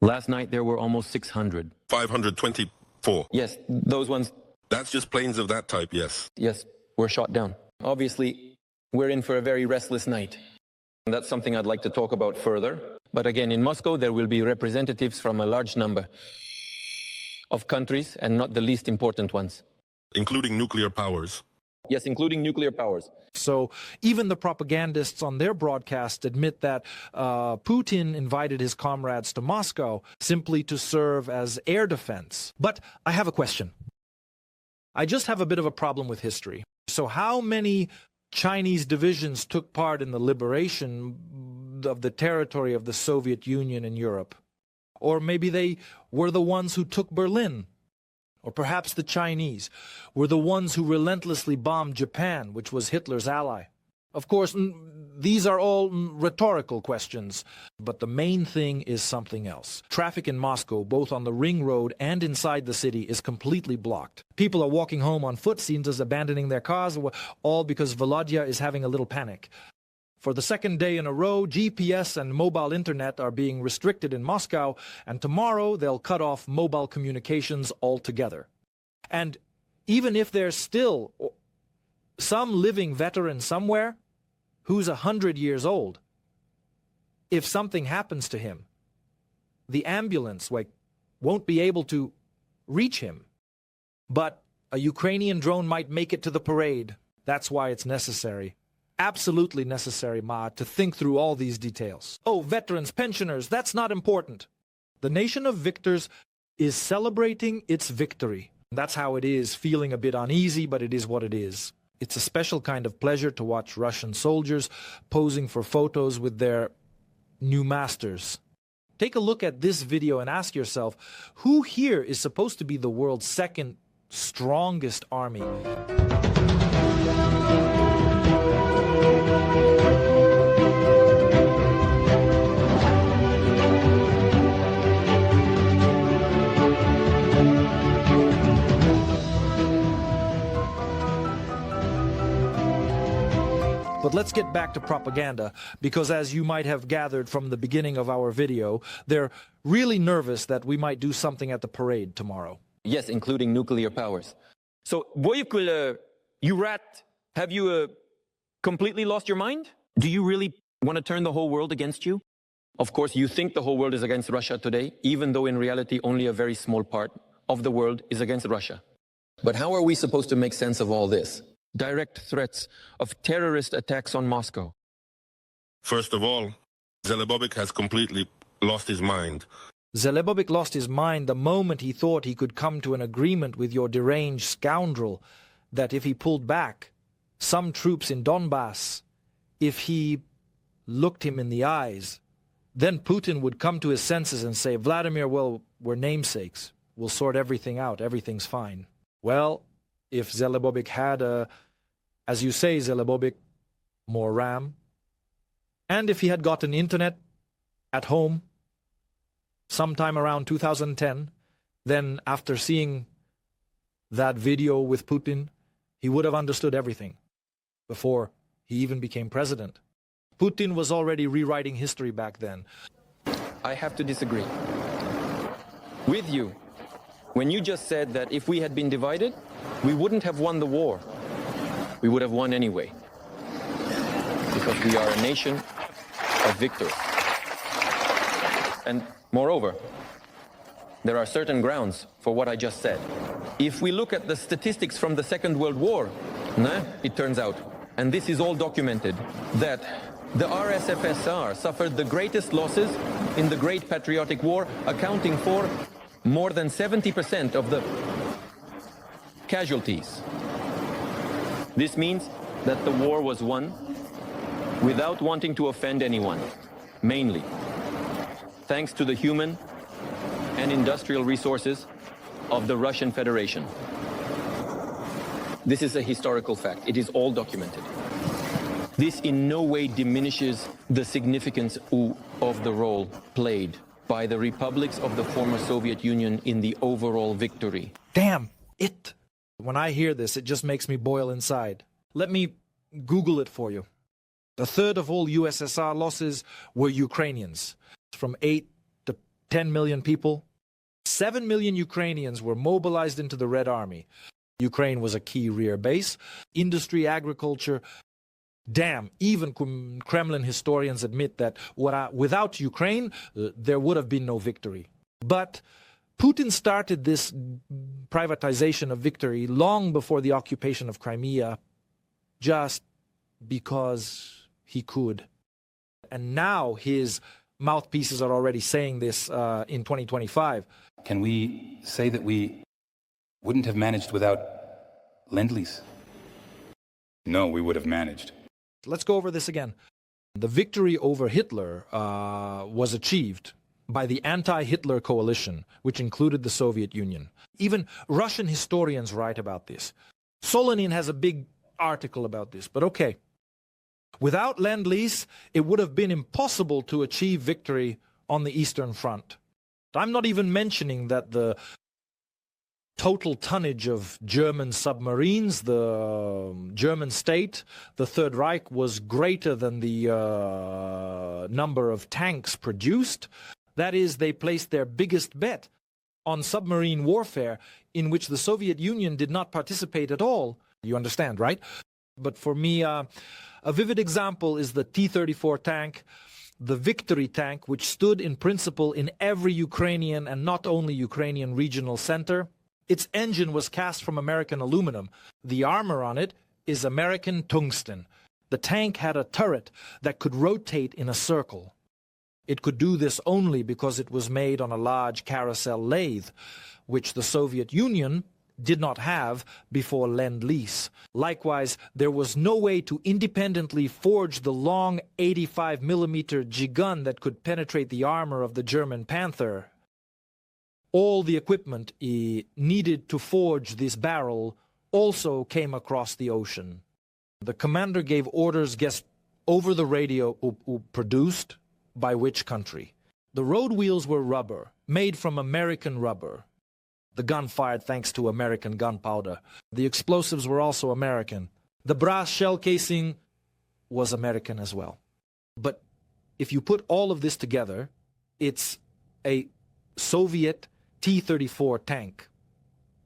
Last night there were almost 600. 524. Yes, those ones. That's just planes of that type, yes. Yes, were shot down. Obviously, we're in for a very restless night. And that's something I'd like to talk about further. But again, in Moscow, there will be representatives from a large number of countries, and not the least important ones. Including nuclear powers. Yes, including nuclear powers. So even the propagandists on their broadcast admit that Putin invited his comrades to Moscow simply to serve as air defense. But I have a question. I just have a bit of a problem with history. So how many Chinese divisions took part in the liberation of the territory of the Soviet Union in Europe? Or maybe they were the ones who took Berlin? Or perhaps the Chinese were the ones who relentlessly bombed Japan, which was Hitler's ally. Of course, these are all rhetorical questions, but the main thing is something else. Traffic in Moscow, both on the ring road and inside the city, is completely blocked. People are walking home on foot, seems as abandoning their cars, all because Volodya is having a little panic. For the second day in a row, GPS and mobile internet are being restricted in Moscow, and tomorrow they'll cut off mobile communications altogether. And even if there's still some living veteran somewhere who's 100 years old, if something happens to him, the ambulance won't be able to reach him. But a Ukrainian drone might make it to the parade. That's why it's necessary. Absolutely necessary, Ma, to think through all these details. Oh, veterans, pensioners, that's not important. The nation of victors is celebrating its victory. That's how it is, feeling a bit uneasy, but it is what it is. It's a special kind of pleasure to watch Russian soldiers posing for photos with their new masters. Take a look at this video and ask yourself, who here is supposed to be the world's second strongest army? But let's get back to propaganda, because as you might have gathered from the beginning of our video, they're really nervous that we might do something at the parade tomorrow. Yes, including nuclear powers. So, you rat, have you completely lost your mind? Do you really want to turn the whole world against you? Of course, you think the whole world is against Russia today, even though in reality only a very small part of the world is against Russia. But how are we supposed to make sense of all this? Direct threats of terrorist attacks on Moscow. First of all, Zelebobik has completely lost his mind. Zelebobik lost his mind the moment he thought he could come to an agreement with your deranged scoundrel that if he pulled back some troops in Donbass, if he looked him in the eyes, then Putin would come to his senses and say, Vladimir, well, we're namesakes. We'll sort everything out. Everything's fine. Well, if Zelebobik had as you say, Zelebobik, more RAM, and if he had gotten internet at home sometime around 2010, then after seeing that video with Putin, he would have understood everything before he even became president. Putin was already rewriting history back then. I have to disagree with you when you just said that if we had been divided, we wouldn't have won the war. We would have won anyway, because we are a nation of victors. And moreover, there are certain grounds for what I just said. If we look at the statistics from the Second World War, it turns out, and this is all documented, that the RSFSR suffered the greatest losses in the Great Patriotic War, accounting for more than 70% of the casualties. This means that the war was won without wanting to offend anyone, mainly thanks to the human and industrial resources of the Russian Federation. This is a historical fact. It is all documented. This in no way diminishes the significance of the role played by the republics of the former Soviet Union in the overall victory. Damn it! When I hear this, it just makes me boil inside. Let me Google it for you. A third of all USSR losses were Ukrainians, from 8 to 10 million people. 7 million Ukrainians were mobilized into the Red Army. Ukraine was a key rear base. Industry, agriculture. Damn, even Kremlin historians admit that without Ukraine, there would have been no victory. But Putin started this privatization of victory long before the occupation of Crimea, just because he could. And now his mouthpieces are already saying this in 2025. Can we say that we wouldn't have managed without Lend-lease? No, we would have managed. Let's go over this again. The victory over Hitler was achieved by the anti-Hitler coalition, which included the Soviet Union. Even Russian historians write about this. Solonin has a big article about this, but okay. Without Lend-lease, it would have been impossible to achieve victory on the Eastern Front. I'm not even mentioning that the total tonnage of German submarines, the German state, the Third Reich, was greater than the number of tanks produced. That is, they placed their biggest bet on submarine warfare, in which the Soviet Union did not participate at all. You understand, right? But for me, a vivid example is the T-34 tank, the Victory tank, which stood in principle in every Ukrainian and not only Ukrainian regional center. Its engine was cast from American aluminum. The armor on it is American tungsten. The tank had a turret that could rotate in a circle. It could do this only because it was made on a large carousel lathe, which the Soviet Union did not have before Lend-lease. Likewise, there was no way to independently forge the long 85mm G-gun that could penetrate the armor of the German Panther. All the equipment needed to forge this barrel also came across the ocean. The commander gave orders, guess, over the radio, produced by which country. The road wheels were rubber, made from American rubber. The gun fired thanks to American gunpowder. The explosives were also American. The brass shell casing was American as well. But if you put all of this together, it's a Soviet T-34 tank.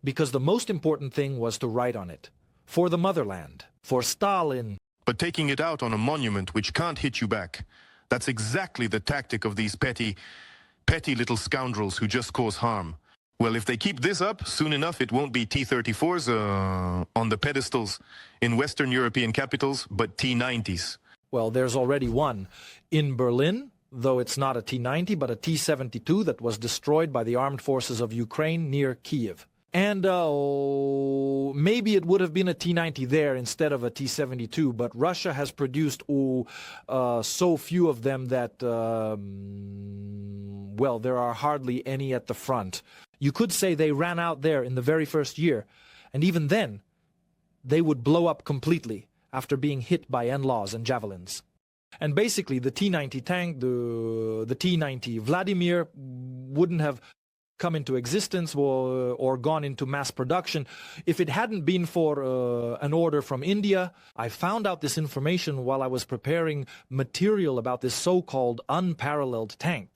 Because the most important thing was to write on it. For the motherland. For Stalin. But taking it out on a monument which can't hit you back, that's exactly the tactic of these petty little scoundrels who just cause harm. Well, if they keep this up, soon enough it won't be T-34s on the pedestals in Western European capitals, but T-90s. Well, there's already one in Berlin, though it's not a T-90, but a T-72 that was destroyed by the armed forces of Ukraine near Kiev. And maybe it would have been a T-90 there instead of a T-72, but Russia has produced so few of them that, well, there are hardly any at the front. You could say they ran out there in the very first year, and even then, they would blow up completely after being hit by NLAWs and javelins. And basically, the T-90 tank, the T-90 Vladimir, wouldn't have come into existence or gone into mass production if it hadn't been for an order from India. I found out this information while I was preparing material about this so-called unparalleled tank.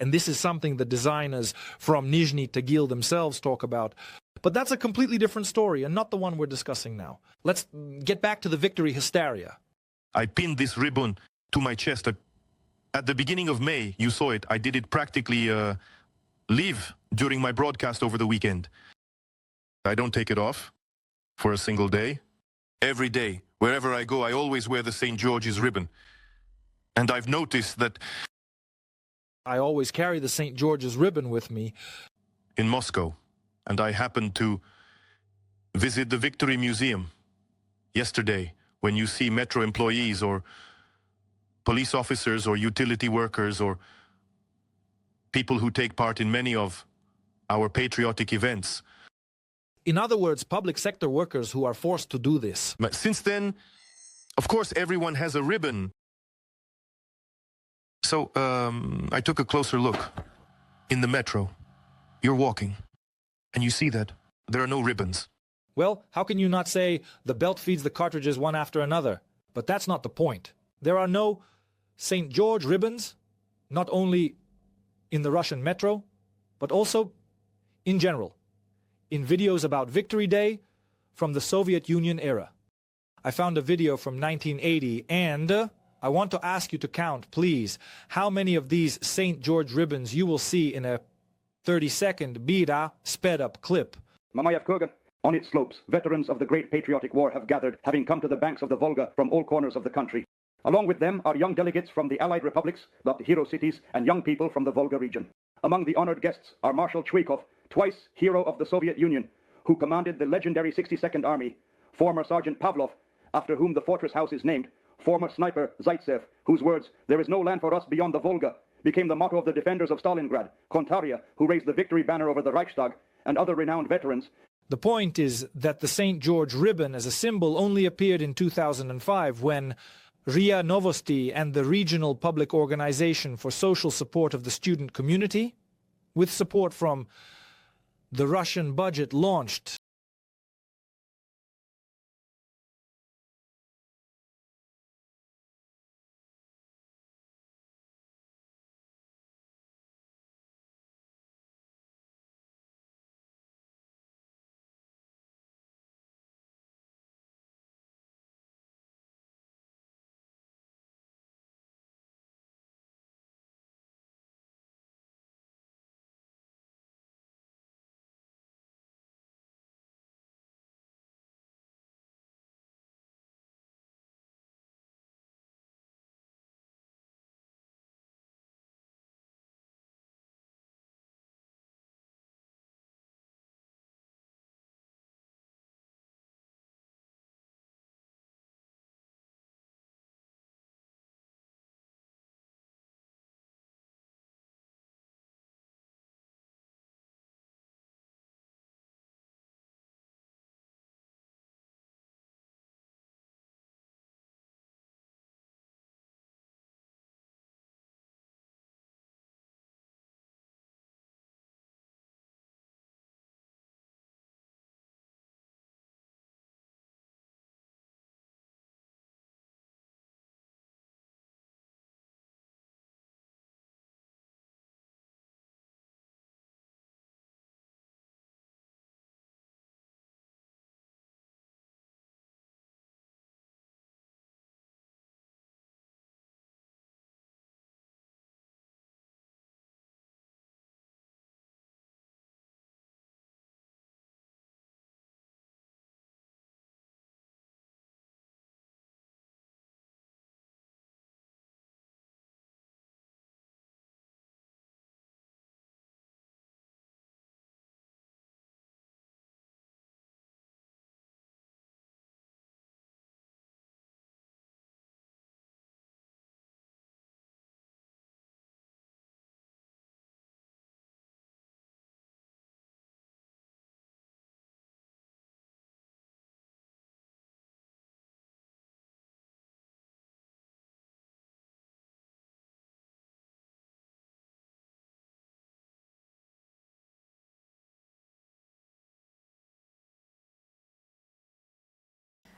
And this is something the designers from Nizhny Tagil themselves talk about. But that's a completely different story and not the one we're discussing now. Let's get back to the victory hysteria. I pinned this ribbon to my chest. At the beginning of May, you saw it. I did it practically live during my broadcast over the weekend. I don't take it off for a single day. Every day, wherever I go, I always wear the St. George's ribbon. And I've noticed that I always carry the St. George's ribbon with me in Moscow, and I happened to visit the Victory Museum yesterday. When you see metro employees or police officers or utility workers or people who take part in many of our patriotic events. In other words, public sector workers who are forced to do this. But since then, of course, everyone has a ribbon. So I took a closer look. In the metro, you're walking, and you see that there are no ribbons. Well, how can you not say the belt feeds the cartridges one after another? But that's not the point. There are no St. George ribbons, not only in the Russian metro, but also in general, in videos about Victory Day from the Soviet Union era. I found a video from 1980, and I want to ask you to count, please, how many of these St. George ribbons you will see in a 30-second Bira sped-up clip. Mamayev Kurgan. On its slopes, veterans of the Great Patriotic War have gathered, having come to the banks of the Volga from all corners of the country. Along with them are young delegates from the Allied republics, the hero cities, and young people from the Volga region. Among the honored guests are Marshal Chvikov, twice hero of the Soviet Union, who commanded the legendary 62nd Army, former Sergeant Pavlov, after whom the fortress house is named, former sniper Zaitsev, whose words, "There is no land for us beyond the Volga," became the motto of the defenders of Stalingrad, Kontaria, who raised the victory banner over the Reichstag, and other renowned veterans. The point is that the St. George ribbon as a symbol only appeared in 2005 when RIA Novosti and the Regional Public Organization for Social Support of the Student Community, with support from the Russian budget, launched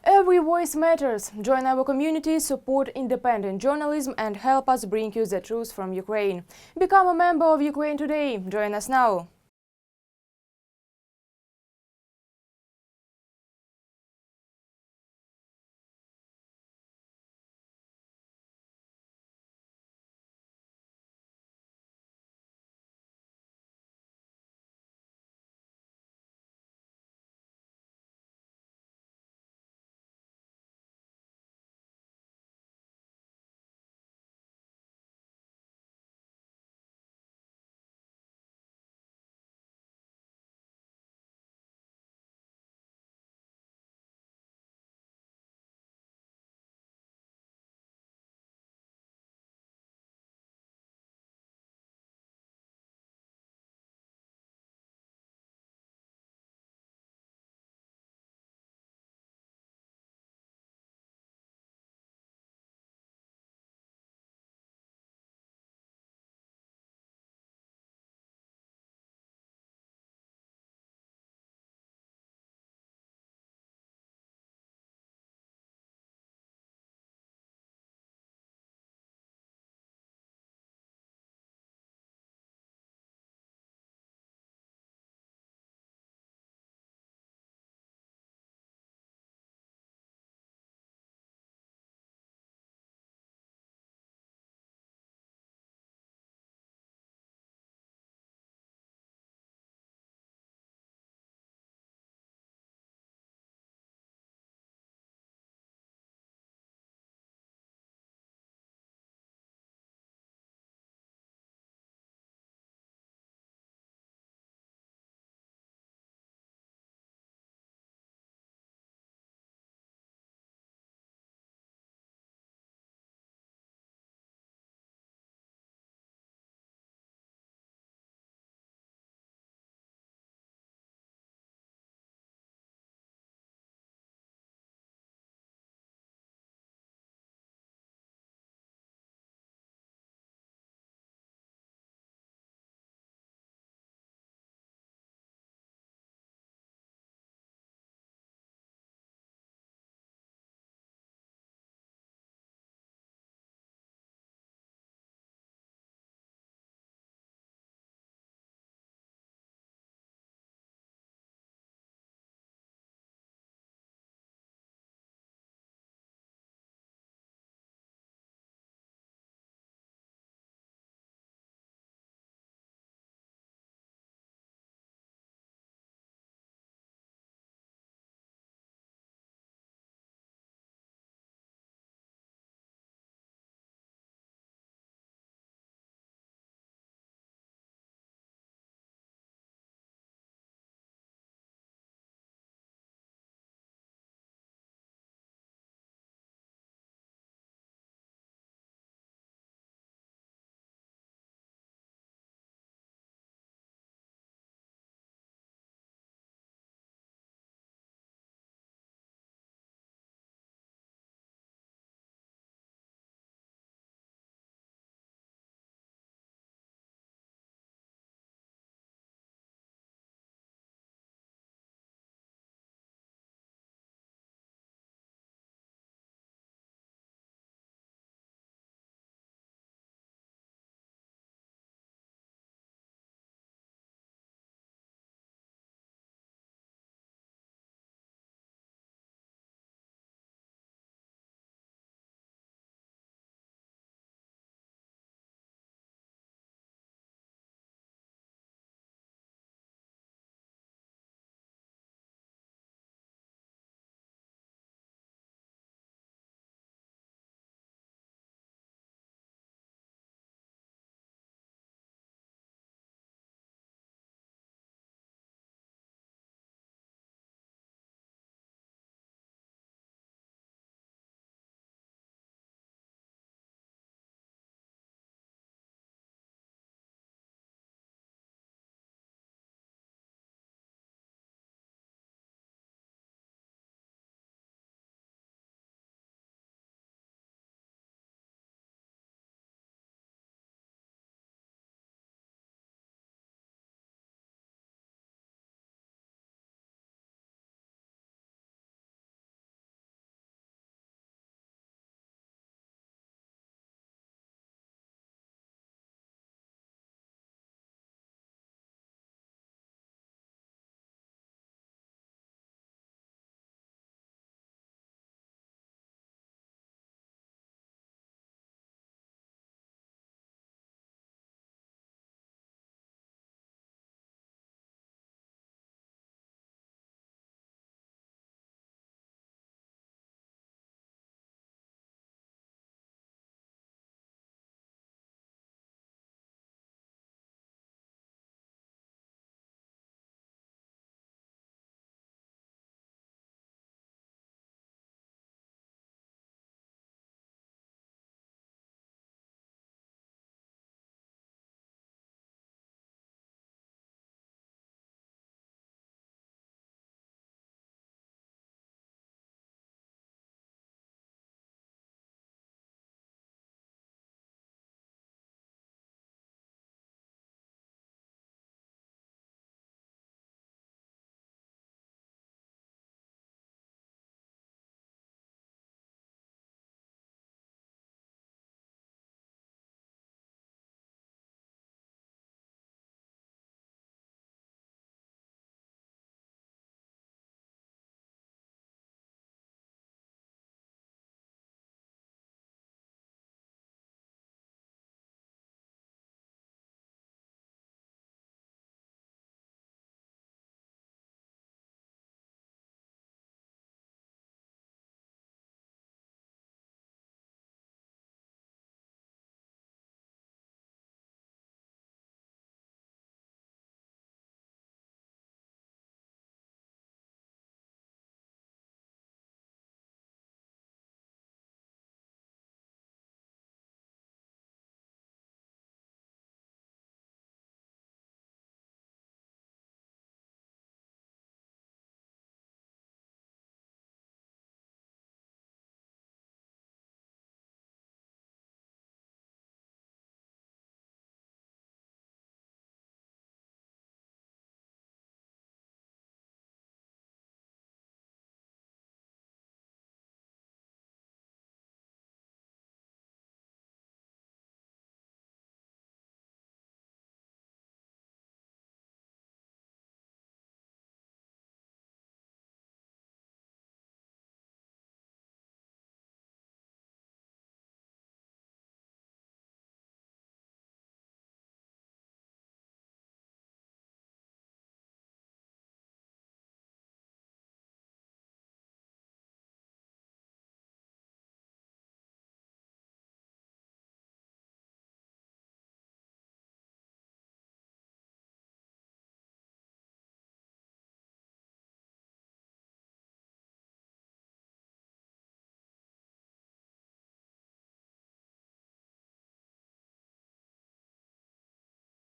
Every voice matters. Join our community, support independent journalism and help us bring you the truth from Ukraine. Become a member of Ukraine Today. Join us now.